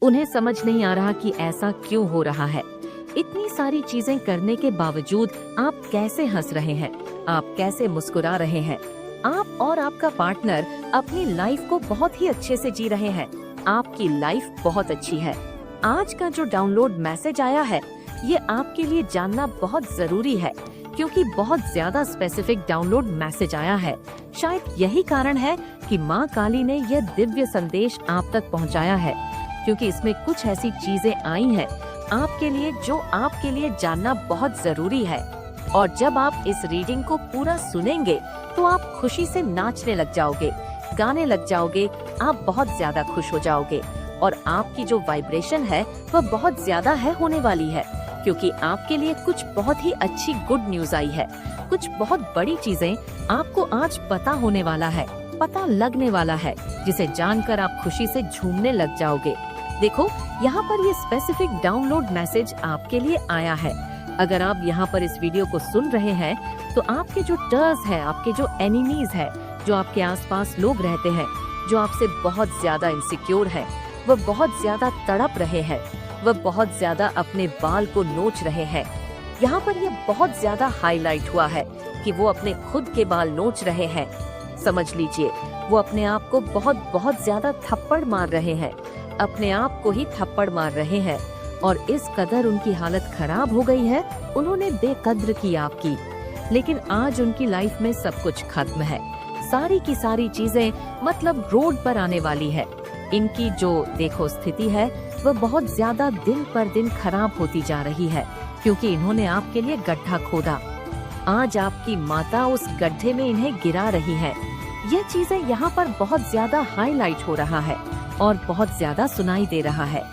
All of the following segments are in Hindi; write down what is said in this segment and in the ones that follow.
उन्हें समझ नहीं आ रहा कि ऐसा क्यों हो रहा है। इतनी सारी चीजें करने के बावजूद आप कैसे हंस रहे हैं, आप कैसे मुस्कुरा रहे हैं। आप और आपका पार्टनर अपनी लाइफ को बहुत ही अच्छे से जी रहे हैं। आपकी लाइफ बहुत अच्छी है। आज का जो डाउनलोड मैसेज आया है, ये आपके लिए जानना बहुत जरूरी है, क्योंकि बहुत ज्यादा स्पेसिफिक डाउनलोड मैसेज आया है। शायद यही कारण है कि माँ काली ने यह दिव्य संदेश आप तक पहुँचाया है, क्योंकि इसमें कुछ ऐसी चीजें आई हैं आपके लिए जो आपके लिए जानना बहुत जरूरी है। और जब आप इस रीडिंग को पूरा सुनेंगे तो आप खुशी से नाचने लग जाओगे, गाने लग जाओगे, आप बहुत ज्यादा खुश हो जाओगे और आपकी जो वाइब्रेशन है वह बहुत ज्यादा है होने वाली है, क्योंकि आपके लिए कुछ बहुत ही अच्छी गुड न्यूज आई है। कुछ बहुत बड़ी चीजें आपको आज पता होने वाला है, पता लगने वाला है, जिसे जानकर आप खुशी से झूमने लग जाओगे। देखो, यहाँ पर ये स्पेसिफिक डाउनलोड मैसेज आपके लिए आया है। अगर आप यहाँ पर इस वीडियो को सुन रहे हैं तो आपके जो टर्स हैं, आपके जो एनिमीज हैं, जो आपके आसपास लोग रहते हैं, जो आपसे बहुत ज्यादा इनसिक्योर है, वह बहुत ज्यादा तड़प रहे हैं, वह बहुत ज्यादा अपने बाल को नोच रहे हैं। यहाँ पर ये बहुत ज्यादा हाईलाइट हुआ है कि वो अपने खुद के बाल नोच रहे हैं। समझ लीजिए, वो अपने आप को बहुत ज्यादा थप्पड़ मार रहे हैं, अपने आप को ही थप्पड़ मार रहे हैं। और इस कदर उनकी हालत खराब हो गई है, उन्होंने बेकद्र की आपकी। लेकिन आज उनकी लाइफ में सब कुछ खत्म है। सारी की सारी चीजें मतलब रोड पर आने वाली है। इनकी जो देखो स्थिति है वह बहुत ज्यादा दिन पर दिन खराब होती जा रही है, क्योंकि इन्होंने आपके लिए गड्ढा खोदा। आज आपकी माता उस गड्ढे में इन्हें गिरा रही है। यह चीजें यहाँ पर बहुत ज्यादा हाईलाइट हो रहा है और बहुत ज्यादा सुनाई दे रहा है।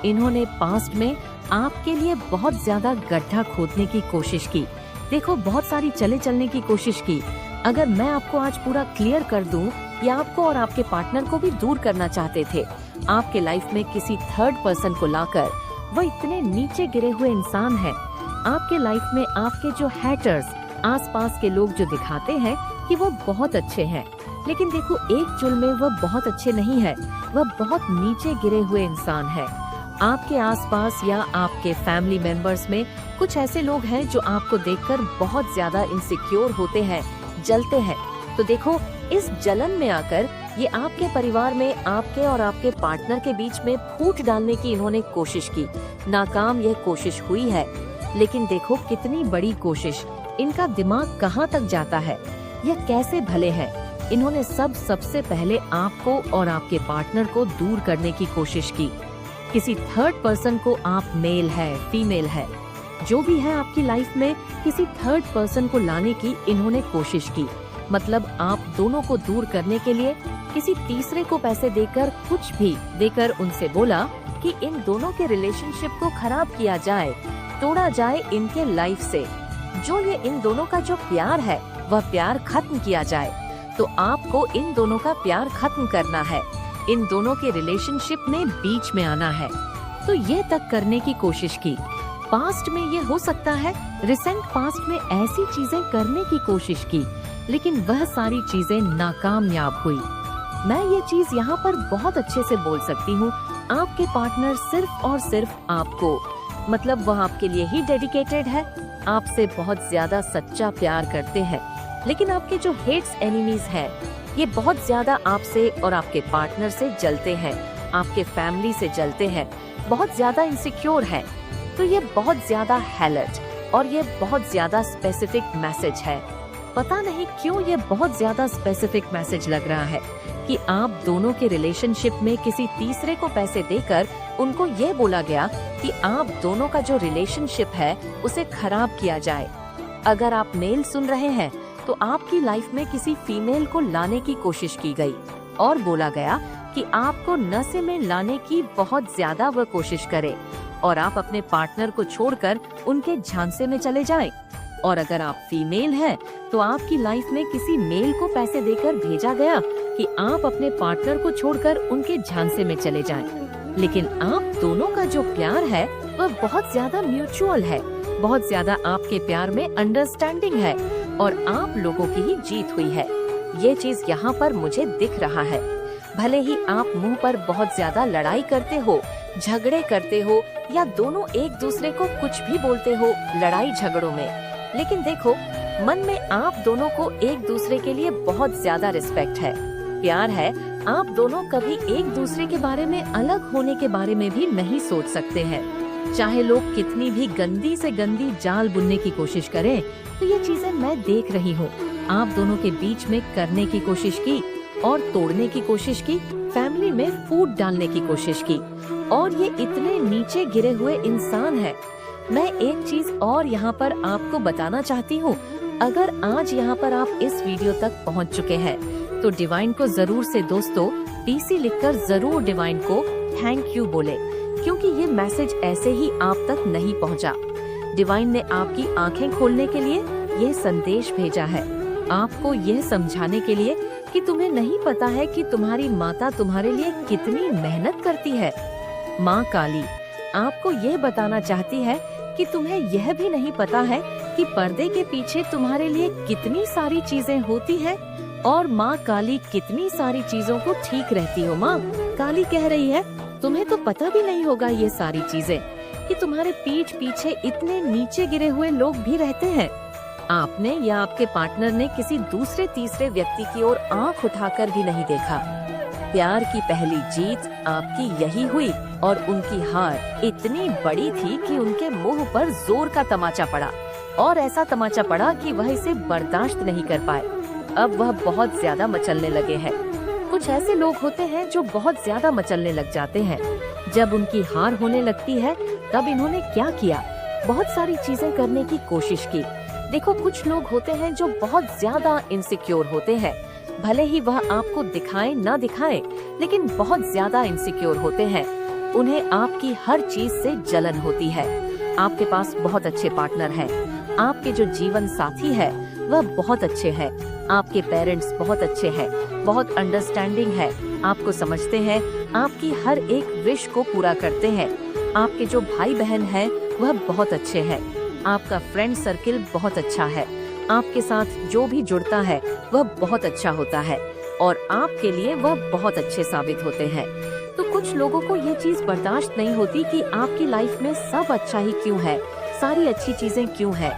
इन्होंने पास्ट में आपके लिए बहुत ज्यादा गड्ढा खोदने की कोशिश की। देखो, बहुत सारी चलने की कोशिश की। अगर मैं आपको आज पूरा क्लियर कर दूं, या आपको और आपके पार्टनर को भी दूर करना चाहते थे, आपके लाइफ में किसी थर्ड पर्सन को लाकर। वह इतने नीचे गिरे हुए इंसान है। आपके लाइफ में आपके जो हैटर्स, आसपास के लोग जो दिखाते हैं कि वो बहुत अच्छे हैं, लेकिन देखो एक चुल में वह बहुत अच्छे नहीं है, वह बहुत नीचे गिरे हुए इंसान है। आपके आसपास या आपके फैमिली मेंबर्स में कुछ ऐसे लोग हैं जो आपको देखकर बहुत ज्यादा इनसिक्योर होते हैं, जलते हैं। तो देखो, इस जलन में आकर ये आपके परिवार में आपके और आपके पार्टनर के बीच में फूट डालने की इन्होंने कोशिश की। नाकाम यह कोशिश हुई है, लेकिन देखो कितनी बड़ी कोशिश। इनका दिमाग कहाँ तक जाता है, यह कैसे भले हैं। इन्होंने सबसे पहले आपको और आपके पार्टनर को दूर करने की कोशिश की। किसी थर्ड पर्सन को, आप मेल है, फीमेल है, जो भी है आपकी लाइफ में, किसी थर्ड पर्सन को लाने की इन्होंने कोशिश की। मतलब आप दोनों को दूर करने के लिए किसी तीसरे को पैसे देकर, कुछ भी देकर उनसे बोला कि इन दोनों के रिलेशनशिप को खराब किया जाए, तोड़ा जाए इनके लाइफ से। जो ये इन दोनों का जो प्यार है वह प्यार खत्म किया जाए। तो आपको इन दोनों का प्यार खत्म करना है, इन दोनों के रिलेशनशिप में बीच में आना है। तो ये तक करने की कोशिश की। पास्ट में ये हो सकता है, रिसेंट पास्ट में ऐसी चीजें करने की कोशिश की, लेकिन वह सारी चीजें नाकामयाब हुई। मैं ये चीज यहाँ पर बहुत अच्छे से बोल सकती हूँ, आपके पार्टनर सिर्फ और सिर्फ आपको, मतलब वह आपके लिए ही डेडिकेटेड है, आपसे बहुत ज्यादा सच्चा प्यार करते हैं। लेकिन आपके जो हेट्स एनिमीज हैं, ये बहुत ज्यादा आपसे और आपके पार्टनर से जलते हैं, आपके फैमिली से जलते हैं, बहुत ज्यादा इनसिक्योर है। तो ये बहुत ज्यादा हैलट और ये बहुत ज्यादा स्पेसिफिक मैसेज है। पता नहीं क्यों ये बहुत ज्यादा स्पेसिफिक मैसेज लग रहा है कि आप दोनों के रिलेशनशिप में किसी तीसरे को पैसे देकर उनको ये बोला गया कि आप दोनों का जो रिलेशनशिप है उसे खराब किया जाए। अगर आप मेल सुन रहे हैं तो आपकी लाइफ में किसी फीमेल को लाने की कोशिश की गई और बोला गया कि आपको नशे में लाने की बहुत ज्यादा वह कोशिश करे और आप अपने पार्टनर को छोड़कर उनके झांसे में चले जाएं। और अगर आप फीमेल हैं तो आपकी लाइफ में किसी मेल को पैसे देकर भेजा गया कि आप अपने पार्टनर को छोड़कर उनके झांसे में चले जाएं। लेकिन आप दोनों का जो प्यार है वह बहुत ज्यादा म्यूचुअल है, बहुत ज्यादा आपके प्यार में अंडरस्टैंडिंग है और आप लोगों की ही जीत हुई है। ये चीज यहाँ पर मुझे दिख रहा है। भले ही आप मुंह पर बहुत ज्यादा लड़ाई करते हो झगड़े करते हो या दोनों एक दूसरे को कुछ भी बोलते हो लड़ाई झगड़ों में, लेकिन देखो मन में आप दोनों को एक दूसरे के लिए बहुत ज्यादा रिस्पेक्ट है, प्यार है। आप दोनों कभी एक दूसरे के बारे में अलग होने के बारे में भी नहीं सोच सकते हैं। चाहे लोग कितनी भी गंदी से गंदी जाल बुनने की कोशिश करें, तो ये चीजें मैं देख रही हूँ। आप दोनों के बीच में करने की कोशिश की और तोड़ने की कोशिश की, फैमिली में फूट डालने की कोशिश की, और ये इतने नीचे गिरे हुए इंसान है। मैं एक चीज और यहाँ पर आपको बताना चाहती हूँ। अगर आज यहाँ पर आप इस वीडियो तक पहुँच चुके हैं तो डिवाइन को जरूर से दोस्तों पीसी लिखकर जरूर डिवाइन को थैंक यू बोले, क्योंकि ये मैसेज ऐसे ही आप तक नहीं पहुँचा। डिवाइन ने आपकी आंखें खोलने के लिए ये संदेश भेजा है, आपको यह समझाने के लिए कि तुम्हें नहीं पता है कि तुम्हारी माता तुम्हारे लिए कितनी मेहनत करती है। माँ काली आपको ये बताना चाहती है कि तुम्हें यह भी नहीं पता है कि पर्दे के पीछे तुम्हारे लिए कितनी सारी चीजें होती हैं और माँ काली कितनी सारी चीजों को ठीक रहती हो। माँ काली कह रही है तुम्हें तो पता भी नहीं होगा ये सारी चीजें कि तुम्हारे पीठ पीछे इतने नीचे गिरे हुए लोग भी रहते हैं। आपने या आपके पार्टनर ने किसी दूसरे तीसरे व्यक्ति की ओर आंख उठाकर भी नहीं देखा। प्यार की पहली जीत आपकी यही हुई और उनकी हार इतनी बड़ी थी कि उनके मुंह पर जोर का तमाचा पड़ा, और ऐसा तमाचा पड़ा कि वह इसे बर्दाश्त नहीं कर पाए। अब वह बहुत ज्यादा मचलने लगे हैं। कुछ ऐसे लोग होते हैं जो बहुत ज्यादा मचलने लग जाते हैं। जब उनकी हार होने लगती है तब इन्होंने क्या किया, बहुत सारी चीजें करने की कोशिश की। देखो कुछ लोग होते हैं जो बहुत ज्यादा इनसिक्योर होते हैं, भले ही वह आपको दिखाएं ना दिखाएं, लेकिन बहुत ज्यादा इनसिक्योर होते हैं। उन्हें आपकी हर चीज से जलन होती है। आपके पास बहुत अच्छे पार्टनर हैं, आपके जो जीवन साथी है वह बहुत अच्छे हैं, आपके पेरेंट्स बहुत अच्छे हैं, बहुत अंडरस्टैंडिंग है, आपको समझते हैं, आपकी हर एक विश को पूरा करते हैं। आपके जो भाई बहन हैं वह बहुत अच्छे हैं, आपका फ्रेंड सर्किल बहुत अच्छा है, आपके साथ जो भी जुड़ता है वह बहुत अच्छा होता है और आपके लिए वह बहुत अच्छे साबित होते हैं। तो कुछ लोगों को ये चीज बर्दाश्त नहीं होती कि आपकी लाइफ में सब अच्छा ही क्यों है, सारी अच्छी चीजें क्यों है,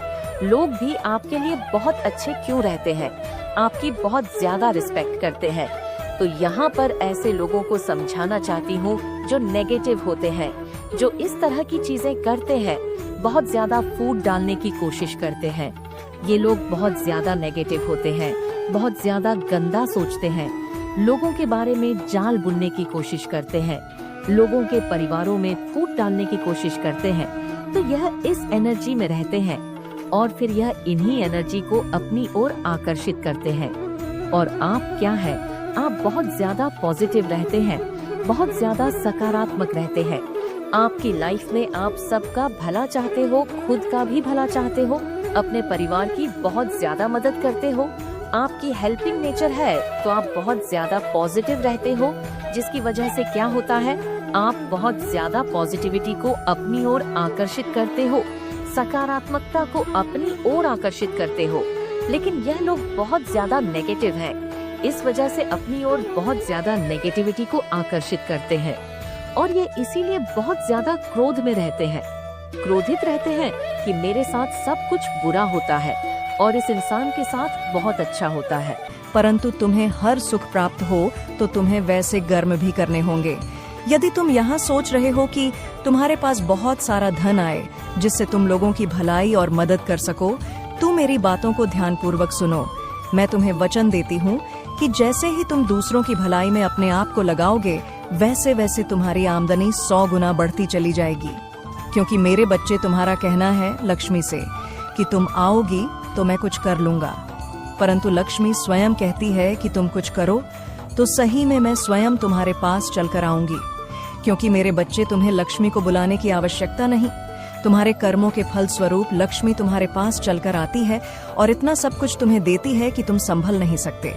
लोग भी आपके लिए बहुत अच्छे क्यों रहते हैं, आपकी बहुत ज्यादा रिस्पेक्ट करते हैं। तो यहाँ पर ऐसे लोगों को समझाना चाहती हूँ जो नेगेटिव होते हैं, जो इस तरह की चीजें करते हैं, बहुत ज्यादा फूट डालने की कोशिश करते हैं। ये लोग बहुत ज्यादा नेगेटिव होते हैं, बहुत ज्यादा गंदा सोचते हैं, लोगों के बारे में जाल बुनने की कोशिश करते हैं, लोगों के परिवारों में फूट डालने की कोशिश करते हैं। तो यह इस एनर्जी में रहते हैं और फिर यह इन्हीं एनर्जी को अपनी ओर आकर्षित करते हैं। और आप क्या है, आप बहुत ज्यादा पॉजिटिव रहते हैं, बहुत ज्यादा सकारात्मक रहते हैं। आपकी लाइफ में आप सबका भला चाहते हो, खुद का भी भला चाहते हो, अपने परिवार की बहुत ज्यादा मदद करते हो। आपकी हेल्पिंग नेचर है तो आप बहुत ज्यादा पॉजिटिव रहते हो, जिसकी वजह से क्या होता है, आप बहुत ज्यादा पॉजिटिविटी को अपनी ओर आकर्षित करते हो, सकारात्मकता को अपनी ओर आकर्षित करते हो। लेकिन यह लोग बहुत ज्यादा नेगेटिव हैं, इस वजह से अपनी ओर बहुत ज्यादा नेगेटिविटी को आकर्षित करते हैं और ये इसीलिए बहुत ज्यादा क्रोध में रहते हैं, क्रोधित रहते हैं कि मेरे साथ सब कुछ बुरा होता है और इस इंसान के साथ बहुत अच्छा होता है। परंतु तुम्हें हर सुख प्राप्त हो तो तुम्हें वैसे कर्म भी करने होंगे। यदि तुम यहाँ सोच रहे हो कि तुम्हारे पास बहुत सारा धन आए जिससे तुम लोगों की भलाई और मदद कर सको, तो मेरी बातों को ध्यानपूर्वक सुनो। मैं तुम्हें वचन देती हूँ कि जैसे ही तुम दूसरों की भलाई में अपने आप को लगाओगे, वैसे वैसे तुम्हारी आमदनी 100 गुना बढ़ती चली जाएगी। क्योंकि मेरे बच्चे, तुम्हारा कहना है लक्ष्मी से कि तुम आओगी तो मैं कुछ कर लूंगा, परंतु लक्ष्मी स्वयं कहती है कि तुम कुछ करो तो सही में मैं स्वयं तुम्हारे पास चलकर आऊंगी। क्योंकि मेरे बच्चे, तुम्हें लक्ष्मी को बुलाने की आवश्यकता नहीं, तुम्हारे कर्मों के फल स्वरूप लक्ष्मी तुम्हारे पास चलकर आती है और इतना सब कुछ तुम्हें देती है कि तुम संभल नहीं सकते।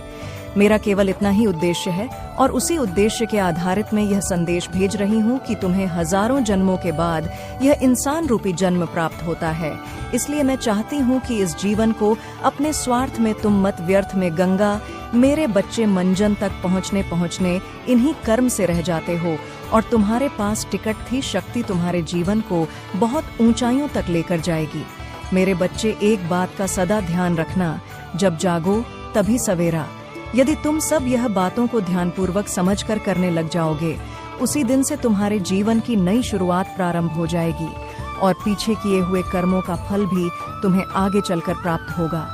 मेरा केवल इतना ही उद्देश्य है और उसी उद्देश्य के आधारित में यह संदेश भेज रही हूँ कि तुम्हें हजारों जन्मों के बाद यह इंसान रूपी जन्म प्राप्त होता है। इसलिए मैं चाहती हूँ कि इस जीवन को अपने स्वार्थ में तुम मत व्यर्थ में गंगा मेरे बच्चे मंजन तक पहुँचने इन्हीं कर्म से रह जाते हो और तुम्हारे पास टिकट थी शक्ति तुम्हारे जीवन को बहुत ऊंचाइयों तक लेकर जाएगी। मेरे बच्चे, एक बात का सदा ध्यान रखना, जब जागो तभी सवेरा। यदि तुम सब यह बातों को ध्यानपूर्वक समझकर करने लग जाओगे, उसी दिन से तुम्हारे जीवन की नई शुरुआत प्रारंभ हो जाएगी और पीछे किए हुए कर्मों का फल भी तुम्हें आगे चलकर प्राप्त होगा।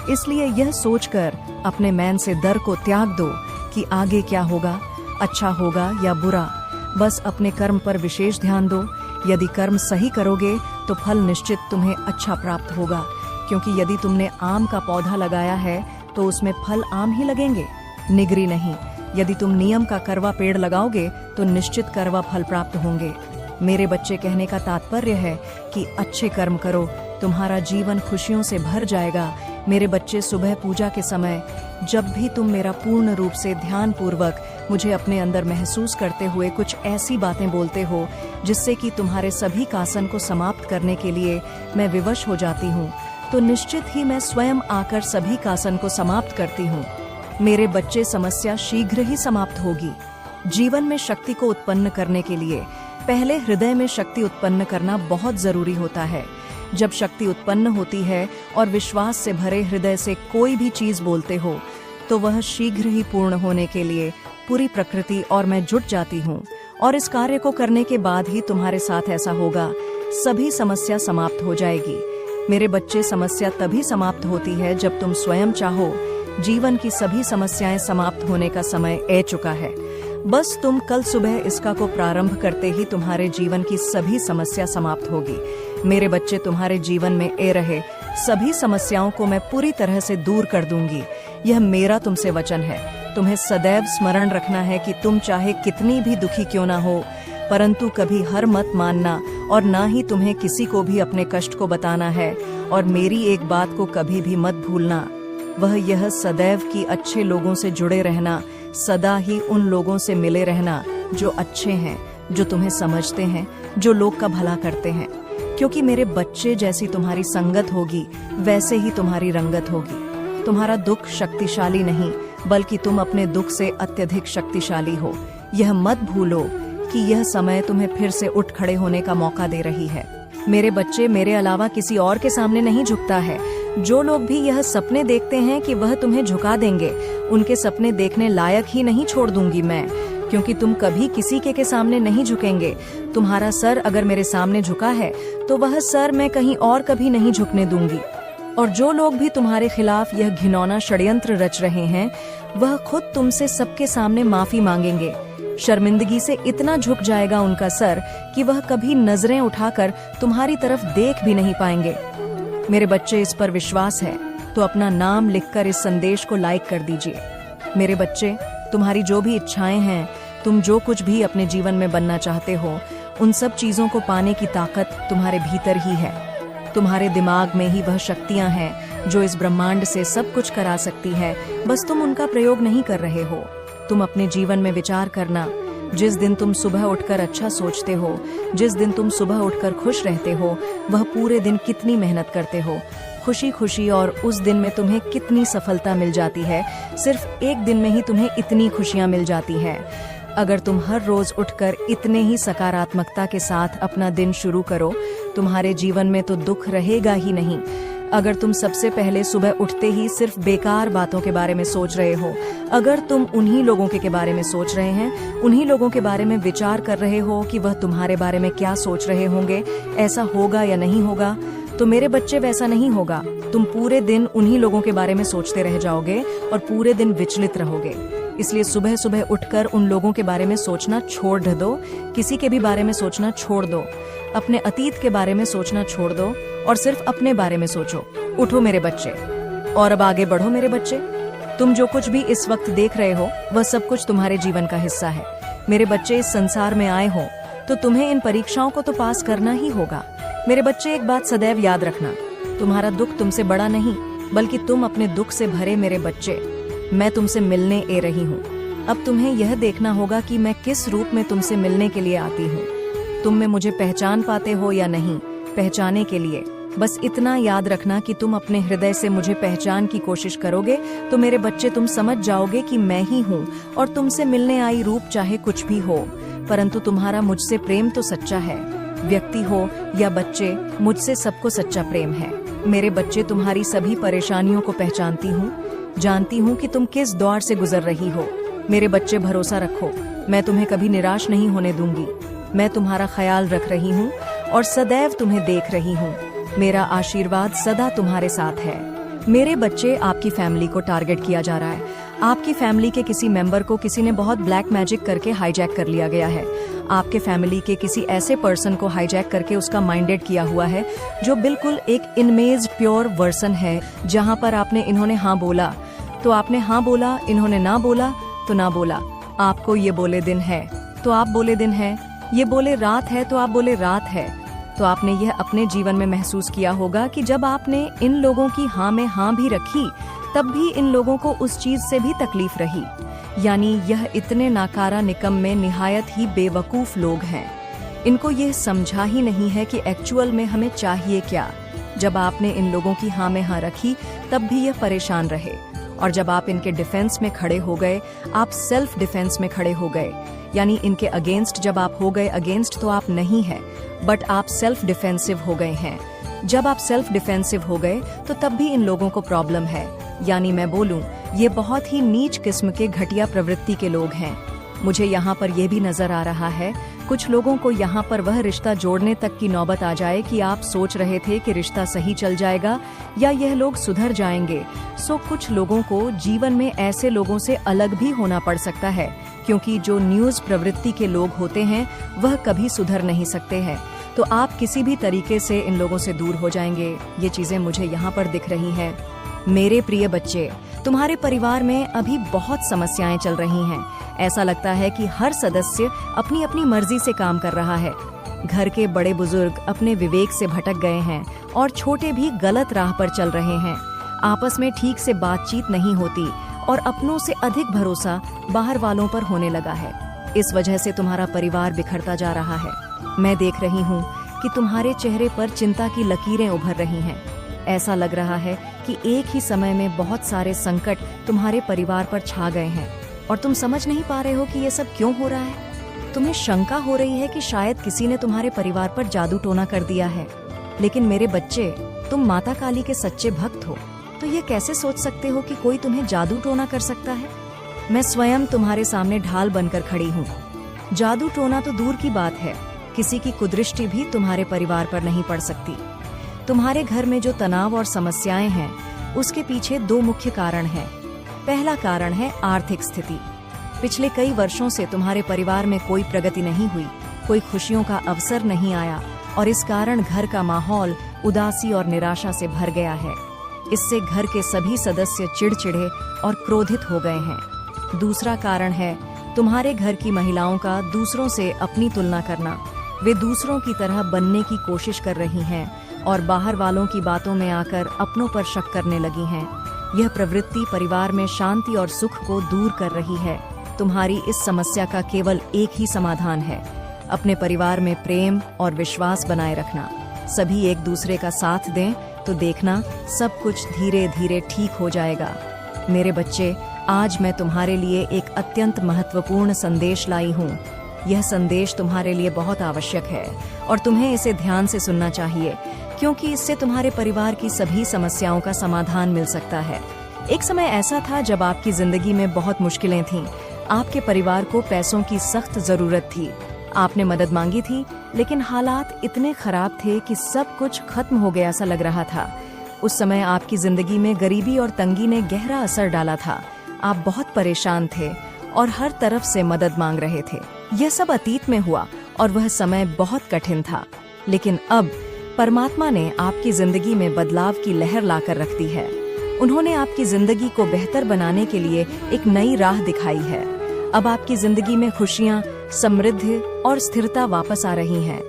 इसलिए यह सोचकर अपने मन से डर को त्याग दो कि आगे क्या होगा, अच्छा होगा या बुरा। बस अपने कर्म पर विशेष ध्यान दो। यदि कर्म सही करोगे तो फल निश्चित तुम्हें अच्छा प्राप्त होगा, क्योंकि यदि तुमने आम का पौधा लगाया है तो उसमें फल आम ही लगेंगे, निगरी नहीं। यदि तुम नीम का करवा पेड़ लगाओगे तो निश्चित करवा फल प्राप्त होंगे। मेरे बच्चे, कहने का तात्पर्य है कि अच्छे कर्म करो, तुम्हारा जीवन खुशियों से भर जाएगा। मेरे बच्चे, सुबह पूजा के समय जब भी तुम मेरा पूर्ण रूप से ध्यान पूर्वक मुझे अपने अंदर महसूस करते हुए कुछ ऐसी बातें बोलते हो जिससे कि तुम्हारे सभी कासन को समाप्त करने के लिए मैं विवश हो जाती हूँ, तो निश्चित ही मैं स्वयं आकर सभी कासन को समाप्त करती हूँ। मेरे बच्चे, समस्या शीघ्र ही समाप्त होगी। जीवन में शक्ति को उत्पन्न करने के लिए पहले हृदय में शक्ति उत्पन्न करना बहुत जरूरी होता है। जब शक्ति उत्पन्न होती है और विश्वास से भरे हृदय से कोई भी चीज बोलते हो तो वह शीघ्र ही पूर्ण होने के लिए पूरी प्रकृति और मैं जुट जाती हूँ, और इस कार्य को करने के बाद ही तुम्हारे साथ ऐसा होगा, सभी समस्या समाप्त हो जाएगी। मेरे बच्चे, समस्या तभी समाप्त होती है जब तुम स्वयं चाहो। जीवन की सभी समस्याएं समाप्त होने का समय आ चुका है। बस तुम कल सुबह इसका को प्रारंभ करते ही तुम्हारे जीवन की सभी समस्या समाप्त होगी। मेरे बच्चे, तुम्हारे जीवन में आ रहे सभी समस्याओं को मैं पूरी तरह से दूर कर दूंगी। यह मेरा तुमसे वचन है। तुम्हें सदैव स्मरण रखना है कि तुम चाहे कितनी भी दुखी क्यों ना हो, परंतु कभी हार मत मानना और ना ही तुम्हें किसी को भी अपने कष्ट को बताना है। और मेरी एक बात को कभी भी मत भूलना, वह यह सदैव कि अच्छे लोगों से जुड़े रहना, सदा ही उन लोगों से मिले रहना जो अच्छे हैं, जो तुम्हें समझते हैं, जो लोग का भला करते हैं। क्योंकि मेरे बच्चे, जैसी तुम्हारी संगत होगी वैसे ही तुम्हारी रंगत होगी। तुम्हारा दुख शक्तिशाली नहीं, बल्कि तुम अपने दुख से अत्यधिक शक्तिशाली हो। यह मत भूलो कि यह समय तुम्हें फिर से उठ खड़े होने का मौका दे रही है। मेरे बच्चे, मेरे अलावा किसी और के सामने नहीं झुकता है। जो लोग भी यह सपने देखते हैं कि वह तुम्हें झुका देंगे, उनके सपने देखने लायक ही नहीं छोड़ दूंगी मैं, क्योंकि तुम कभी किसी के सामने नहीं झुकेंगे। तुम्हारा सर अगर मेरे सामने झुका है तो वह सर मैं कहीं और कभी नहीं झुकने दूंगी। और जो लोग भी तुम्हारे खिलाफ यह घिनौना षड्यंत्र रच रहे हैं, वह खुद तुमसे सबके सामने माफी मांगेंगे। शर्मिंदगी से इतना झुक जाएगा उनका सर कि वह कभी नजरें उठाकर तुम्हारी तरफ देख भी नहीं पाएंगे। मेरे बच्चे, इस पर विश्वास है तो अपना नाम लिखकर इस संदेश को लाइक कर दीजिए। मेरे बच्चे, तुम्हारी जो भी इच्छाएं हैं, तुम जो कुछ भी अपने जीवन में बनना चाहते हो, उन सब चीजों को पाने की ताकत तुम्हारे भीतर ही है। तुम्हारे दिमाग में ही वह शक्तियां हैं जो इस ब्रह्मांड से सब कुछ करा सकती है, बस तुम उनका प्रयोग नहीं कर रहे हो। तुम अपने जीवन में विचार करना, जिस दिन तुम सुबह उठकर अच्छा सोचते हो, जिस दिन तुम सुबह उठकर खुश रहते हो, वह पूरे दिन कितनी मेहनत करते हो खुशी खुशी, और उस दिन में तुम्हें कितनी सफलता मिल जाती है। सिर्फ एक दिन में ही तुम्हें इतनी खुशियां मिल जाती है। अगर तुम हर रोज उठकर इतने ही सकारात्मकता के साथ अपना दिन शुरू करो, तुम्हारे जीवन में तो दुख रहेगा ही नहीं। अगर तुम सबसे पहले सुबह उठते ही सिर्फ बेकार बातों के बारे में सोच रहे हो, अगर तुम उन्हीं लोगों के बारे में सोच रहे हैं, उन्हीं लोगों के बारे में विचार कर रहे हो कि वह तुम्हारे बारे में क्या सोच रहे होंगे, ऐसा होगा या नहीं होगा, तो मेरे बच्चे वैसा नहीं होगा। तुम पूरे दिन उन्हीं लोगों के बारे में सोचते रह जाओगे और पूरे दिन विचलित रहोगे। इसलिए सुबह सुबह उठकर उन लोगों के बारे में सोचना छोड़ दो, किसी के भी बारे में सोचना छोड़ दो, अपने अतीत के बारे में सोचना छोड़ दो और सिर्फ अपने बारे में सोचो। उठो मेरे बच्चे, और अब आगे बढ़ो मेरे बच्चे। तुम जो कुछ भी इस वक्त देख रहे हो, वह सब कुछ तुम्हारे जीवन का हिस्सा है। मेरे बच्चे, इस संसार में आए हो तो तुम्हें इन परीक्षाओं को तो पास करना ही होगा। मेरे बच्चे, एक बात सदैव याद रखना, तुम्हारा दुख तुमसे बड़ा नहीं, बल्कि तुम अपने दुख से भरे मेरे बच्चे। मैं तुमसे मिलने ए रही हूँ। अब तुम्हें यह देखना होगा कि मैं किस रूप में तुमसे मिलने के लिए आती हूँ। तुम में मुझे पहचान पाते हो या नहीं, पहचाने के लिए बस इतना याद रखना कि तुम अपने हृदय से मुझे पहचान की कोशिश करोगे तो मेरे बच्चे तुम समझ जाओगे कि मैं ही हूँ और तुमसे मिलने आई रूप चाहे कुछ भी हो, परंतु तुम्हारा मुझसे प्रेम तो सच्चा है। व्यक्ति हो या बच्चे, मुझसे सबको सच्चा प्रेम है। मेरे बच्चे, तुम्हारी सभी परेशानियों को पहचानती हूँ, जानती हूँ कि तुम किस दौर से गुजर रही हो। मेरे बच्चे, भरोसा रखो, मैं तुम्हें कभी निराश नहीं होने दूंगी। मैं तुम्हारा ख्याल रख रही हूँ और सदैव तुम्हें देख रही हूँ। मेरा आशीर्वाद सदा तुम्हारे साथ है। मेरे बच्चे, आपकी फैमिली को टारगेट किया जा रहा है। आपकी फैमिली के किसी मेंबर को किसी ने बहुत ब्लैक मैजिक करके हाईजैक कर लिया गया है। आपके फैमिली के किसी ऐसे पर्सन को हाईजैक करके उसका माइंडेड किया हुआ है जो बिल्कुल एक इनमेज प्योर वर्सन है। जहां पर आपने इन्होंने हाँ बोला तो आपने हाँ बोला, इन्होंने ना बोला तो ना बोला। आपको ये बोले दिन है तो आप बोले दिन है, ये बोले रात है तो आप बोले रात है। तो आपने यह अपने जीवन में महसूस किया होगा कि जब आपने इन लोगों की हाँ में हाँ भी रखी तब भी इन लोगों को उस चीज से भी तकलीफ रही। यानी यह इतने नाकारा निकम में निहायत ही बेवकूफ लोग हैं। इनको यह समझा ही नहीं है कि एक्चुअल में हमें चाहिए क्या। जब आपने इन लोगों की हाँ में हाँ रखी तब भी यह परेशान रहे, और जब आप इनके डिफेंस में खड़े हो गए, आप सेल्फ डिफेंस में खड़े हो गए। यानी इनके अगेंस्ट जब आप हो गए, अगेंस्ट तो आप नहीं है बट आप सेल्फ डिफेंसिव हो गए हैं। जब आप सेल्फ डिफेंसिव हो गए तो तब भी इन लोगों को प्रॉब्लम है। यानी मैं बोलूं, ये बहुत ही नीच किस्म के घटिया प्रवृत्ति के लोग हैं। मुझे यहाँ पर यह भी नजर आ रहा है कुछ लोगों को यहाँ पर वह रिश्ता जोड़ने तक की नौबत आ जाए कि आप सोच रहे थे कि रिश्ता सही चल जाएगा या यह लोग सुधर जाएंगे। सो कुछ लोगों को जीवन में ऐसे लोगों से अलग भी होना पड़ सकता है, क्योंकि जो न्यूज़ प्रवृत्ति के लोग होते हैं वह कभी सुधर नहीं सकते हैं। तो आप किसी भी तरीके से इन लोगों से दूर हो जाएंगे। ये चीजें मुझे यहाँ पर दिख रही हैं। मेरे प्रिय बच्चे, तुम्हारे परिवार में अभी बहुत समस्याएं चल रही हैं। ऐसा लगता है कि हर सदस्य अपनी अपनी मर्जी से काम कर रहा है। घर के बड़े बुजुर्ग अपने विवेक से भटक गए हैं और छोटे भी गलत राह पर चल रहे हैं। आपस में ठीक से बातचीत नहीं होती और अपनों से अधिक भरोसा बाहर वालों पर होने लगा है। इस वजह से तुम्हारा परिवार बिखरता जा रहा है। मैं देख रही हूँ कि तुम्हारे चेहरे पर चिंता की लकीरें उभर रही हैं। ऐसा लग रहा है कि एक ही समय में बहुत सारे संकट तुम्हारे परिवार पर छा गए हैं और तुम समझ नहीं पा रहे हो कि ये सब क्यों हो रहा है। तुम्हें शंका हो रही है कि शायद किसी ने तुम्हारे परिवार पर जादू टोना कर दिया है। लेकिन मेरे बच्चे, तुम माता काली के सच्चे भक्त हो, तो ये कैसे सोच सकते हो कि कोई तुम्हें जादू टोना कर सकता है। मैं स्वयं तुम्हारे सामने ढाल बनकर खड़ी हूँ। जादू टोना तो दूर की बात है, किसी की कुदृष्टि भी तुम्हारे परिवार पर नहीं पड़ सकती। तुम्हारे घर में जो तनाव और समस्याएं हैं उसके पीछे दो मुख्य कारण हैं। पहला कारण है आर्थिक स्थिति। पिछले कई वर्षों से तुम्हारे परिवार में कोई प्रगति नहीं हुई, कोई खुशियों का अवसर नहीं आया और इस कारण घर का माहौल उदासी और निराशा से भर गया है। इससे घर के सभी सदस्य चिड़चिड़े और क्रोधित हो गए हैं। दूसरा कारण है तुम्हारे घर की महिलाओं का दूसरों से अपनी तुलना करना। वे दूसरों की तरह बनने की कोशिश कर रही हैं और बाहर वालों की बातों में आकर अपनों पर शक करने लगी हैं। यह प्रवृत्ति परिवार में शांति और सुख को दूर कर रही है। तुम्हारी इस समस्या का केवल एक ही समाधान है, अपने परिवार में प्रेम और विश्वास बनाए रखना। सभी एक दूसरे का साथ दें तो देखना सब कुछ धीरे धीरे ठीक हो जाएगा। मेरे बच्चे, आज मैं तुम्हारे लिए एक अत्यंत महत्वपूर्ण संदेश लाई हूँ। यह संदेश तुम्हारे लिए बहुत आवश्यक है और तुम्हें इसे ध्यान से सुनना चाहिए, क्योंकि इससे तुम्हारे परिवार की सभी समस्याओं का समाधान मिल सकता है। एक समय ऐसा था जब आपकी जिंदगी में बहुत मुश्किलें थीं। आपके परिवार को पैसों की सख्त जरूरत थी। आपने मदद मांगी थी, लेकिन हालात इतने खराब थे कि सब कुछ खत्म हो गया सा लग रहा था। उस समय आपकी जिंदगी में गरीबी और तंगी ने गहरा असर डाला था। आप बहुत परेशान थे और हर तरफ से मदद मांग रहे थे। यह सब अतीत में हुआ और वह समय बहुत कठिन था, लेकिन अब परमात्मा ने आपकी जिंदगी में बदलाव की लहर लाकर रख दी है। उन्होंने आपकी जिंदगी को बेहतर बनाने के लिए एक नई राह दिखाई है। अब आपकी जिंदगी में खुशियां, समृद्धि और स्थिरता वापस आ रही हैं।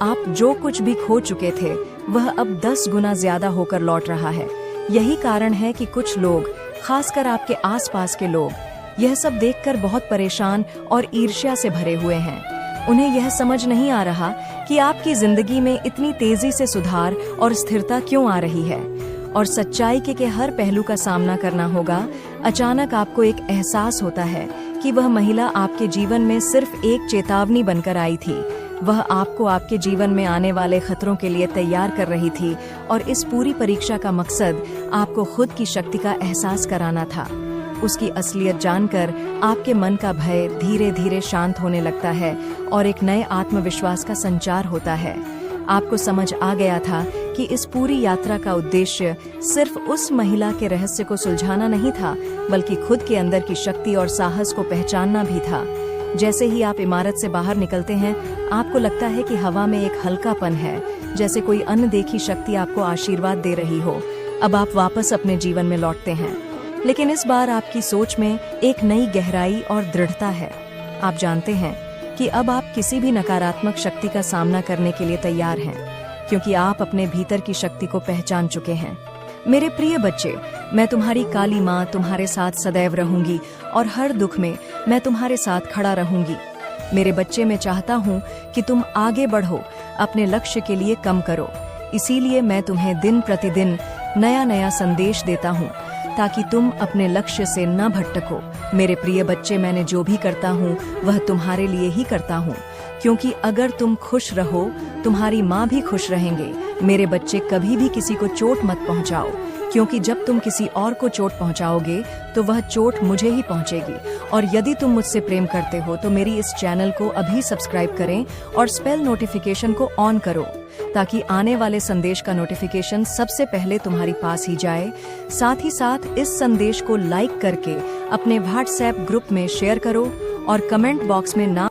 आप जो कुछ भी खो चुके थे वह अब 10 गुना ज्यादा होकर लौट रहा है। यही कारण है कि कुछ लोग खासकर आपके आसपास के लोग यह सब देखकर बहुत परेशान और ईर्ष्या से भरे हुए हैं। उन्हें यह समझ नहीं आ रहा कि आपकी जिंदगी में इतनी तेजी से सुधार और स्थिरता क्यों आ रही है, और सच्चाई के हर पहलू का सामना करना होगा। अचानक आपको एक एहसास होता है कि वह महिला आपके जीवन में सिर्फ एक चेतावनी बनकर आई थी। वह आपको आपके जीवन में आने वाले खतरों के लिए तैयार कर रही थी, और इस पूरी परीक्षा का मकसद आपको खुद की शक्ति का एहसास कराना था। उसकी असलियत जानकर आपके मन का भय धीरे धीरे शांत होने लगता है और एक नए आत्मविश्वास का संचार होता है। आपको समझ आ गया था कि इस पूरी यात्रा का उद्देश्य सिर्फ उस महिला के रहस्य को सुलझाना नहीं था, बल्कि खुद के अंदर की शक्ति और साहस को पहचानना भी था। जैसे ही आप इमारत से बाहर निकलते हैं, आपको लगता है कि हवा में एक हल्कापन है, जैसे कोई अनदेखी शक्ति आपको आशीर्वाद दे रही हो। अब आप वापस अपने जीवन में लौटते हैं, लेकिन इस बार आपकी सोच में एक नई गहराई और दृढ़ता है। आप जानते हैं कि अब आप किसी भी नकारात्मक शक्ति का सामना करने के लिए तैयार हैं, क्योंकि आप अपने भीतर की शक्ति को पहचान चुके हैं। मेरे प्रिय बच्चे, मैं तुम्हारी काली माँ तुम्हारे साथ सदैव रहूंगी और हर दुख में मैं तुम्हारे साथ खड़ा रहूंगी। मेरे बच्चे, मैं चाहता हूँ कि तुम आगे बढ़ो, अपने लक्ष्य के लिए कम करो। इसीलिए मैं तुम्हें दिन प्रतिदिन नया नया संदेश देता हूँ, ताकि तुम अपने लक्ष्य से न भटको। मेरे प्रिय बच्चे, मैंने जो भी करता हूँ वह तुम्हारे लिए ही करता हूँ, क्योंकि अगर तुम खुश रहो, तुम्हारी माँ भी खुश रहेंगे। मेरे बच्चे, कभी भी किसी को चोट मत पहुँचाओ, क्योंकि जब तुम किसी और को चोट पहुँचाओगे तो वह चोट मुझे ही पहुँचेगी। और यदि तुम मुझसे प्रेम करते हो तो मेरी इस चैनल को अभी सब्सक्राइब करें और स्पेल नोटिफिकेशन को ऑन करो, ताकि आने वाले संदेश का नोटिफिकेशन सबसे पहले तुम्हारी पास ही जाए। साथ ही साथ इस संदेश को लाइक करके अपने व्हाट्सएप ग्रुप में शेयर करो और कमेंट बॉक्स में नाम